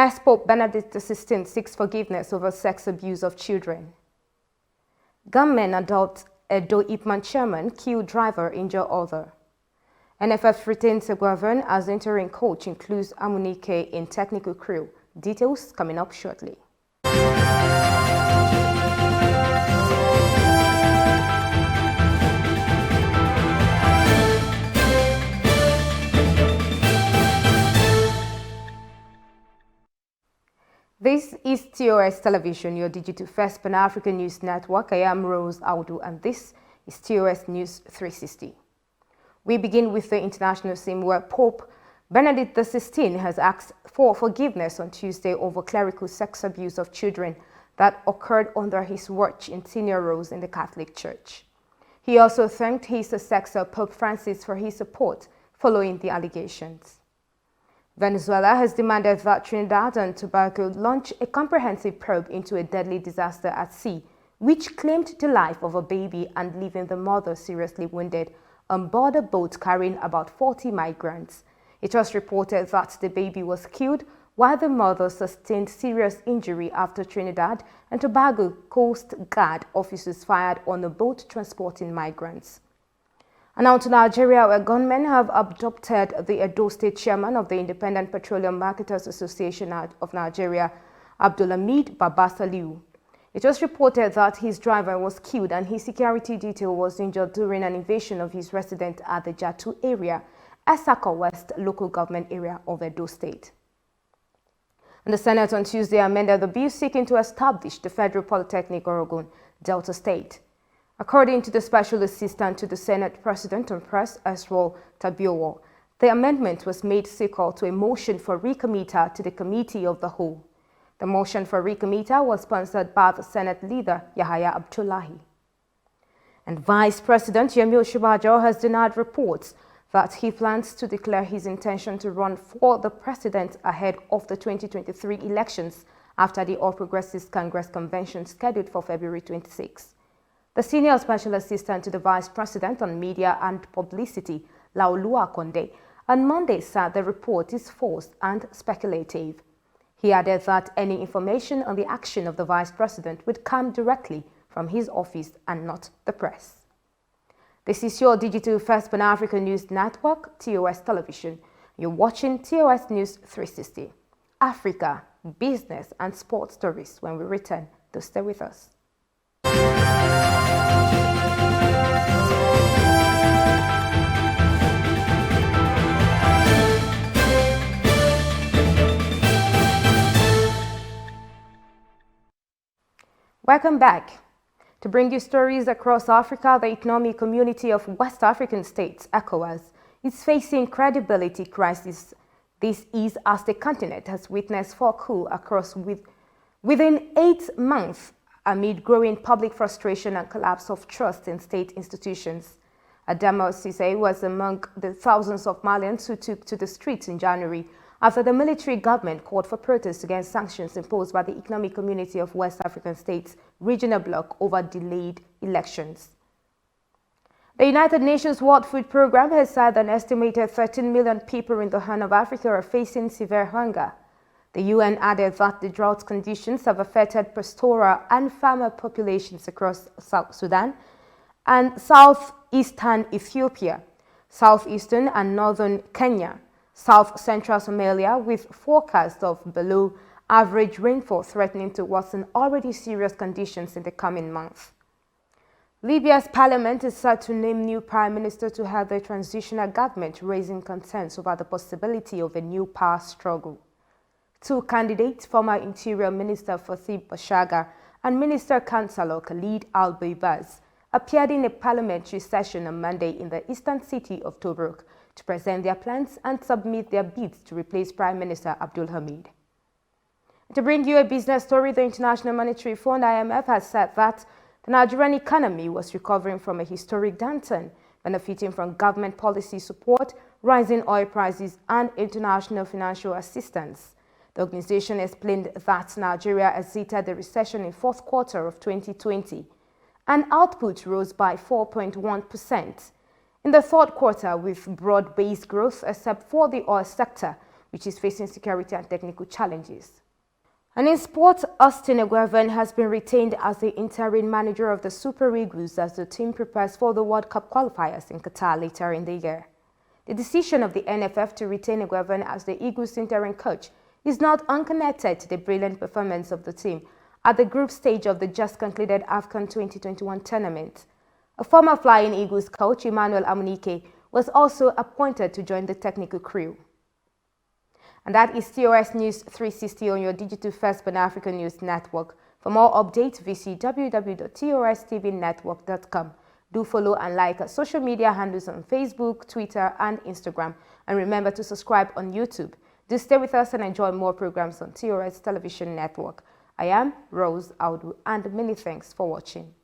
as Pope Benedict XVI seeks forgiveness over sex abuse of children. Gunmen adult Edo Ipman chairman kill driver, injure other. NFF retains Seguavan as interim coach, includes Amunike in technical crew. Details coming up shortly. This is TOS Television, your digital first Pan-African news network. I am Rose Audu and this is TOS News 360. We begin with the international scene where Pope Benedict XVI has asked for forgiveness on Tuesday over clerical sex abuse of children that occurred under his watch in senior roles in the Catholic Church. He also thanked his successor, Pope Francis, for his support following the allegations. Venezuela has demanded that Trinidad and Tobago launch a comprehensive probe into a deadly disaster at sea, which claimed the life of a baby and leaving the mother seriously wounded on board a boat carrying about 40 migrants. It was reported that the baby was killed while the mother sustained serious injury after Trinidad and Tobago Coast Guard officers fired on a boat transporting migrants. And now to Nigeria, where gunmen have abducted the Edo State chairman of the Independent Petroleum Marketers Association of Nigeria, Abdulhamid Babasaliu. It was reported that his driver was killed and his security detail was injured during an invasion of his residence at the Jatu area, Asaka West local government area of Edo State. And the Senate on Tuesday amended the bill seeking to establish the Federal Polytechnic Orogun, Delta State. According to the Special Assistant to the Senate President on Press, Esrol Tabiowo, the amendment was made sequel to a motion for recommittee to the Committee of the Whole. The motion for recommittee was sponsored by the Senate leader, Yahaya Abdullahi. And Vice President Yemi Osinbajo has denied reports that he plans to declare his intention to run for the president ahead of the 2023 elections after the All Progressives Congress convention scheduled for February 26. The Senior Special Assistant to the Vice President on Media and Publicity, Laolua Konde, on Monday said the report is false and speculative. He added that any information on the action of the Vice President would come directly from his office and not the press. This is your digital first Pan-African news network, TOS Television. You're watching TOS News 360. Africa, business and sports stories. When we return, to stay with us. Welcome back. To bring you stories across Africa, the Economic Community of West African States, ECOWAS, is facing credibility crisis. This is as the continent has witnessed 4 coups across within 8 months amid growing public frustration and collapse of trust in state institutions. Adama Sise was among the thousands of Malians who took to the streets in January after the military government called for protests against sanctions imposed by the Economic Community of West African States regional bloc over delayed elections. The United Nations World Food Programme has said an estimated 13 million people in the Horn of Africa are facing severe hunger. The UN added that the drought conditions have affected pastoral and farmer populations across South Sudan and southeastern Ethiopia, southeastern and northern Kenya, south-central Somalia, with forecasts of below-average rainfall threatening to worsen already serious conditions in the coming months. Libya's parliament is set to name new prime minister to head the transitional government, raising concerns over the possibility of a new power struggle. 2 candidates, former Interior Minister Fathi Bashaga and Minister Councillor Khalid Al-Baibaz, appeared in a parliamentary session on Monday in the eastern city of Tobruk to present their plans and submit their bids to replace Prime Minister Abdul Hamid. To bring you a business story, the International Monetary Fund (IMF) has said that the Nigerian economy was recovering from a historic downturn, benefiting from government policy support, rising oil prices, and international financial assistance. The organization explained that Nigeria exited the recession in fourth quarter of 2020, and output rose by 4.1%. In the third quarter, with broad-based growth except for the oil sector, which is facing security and technical challenges. And in sports, Austin Orogun has been retained as the interim manager of the Super Eagles as the team prepares for the World Cup qualifiers in Qatar later in the year. The decision of the NFF to retain Orogun as the Eagles interim coach is not unconnected to the brilliant performance of the team at the group stage of the just concluded AFCON 2021 tournament. A former Flying Eagles coach, Emmanuel Amunike, was also appointed to join the technical crew. And that is TOS News 360 on your digital-first Pan-African news network. For more updates, visit www.tostvnetwork.com. Do follow and like our social media handles on Facebook, Twitter, and Instagram. And remember to subscribe on YouTube. Do stay with us and enjoy more programs on TOS Television Network. I am Rose Audu, and many thanks for watching.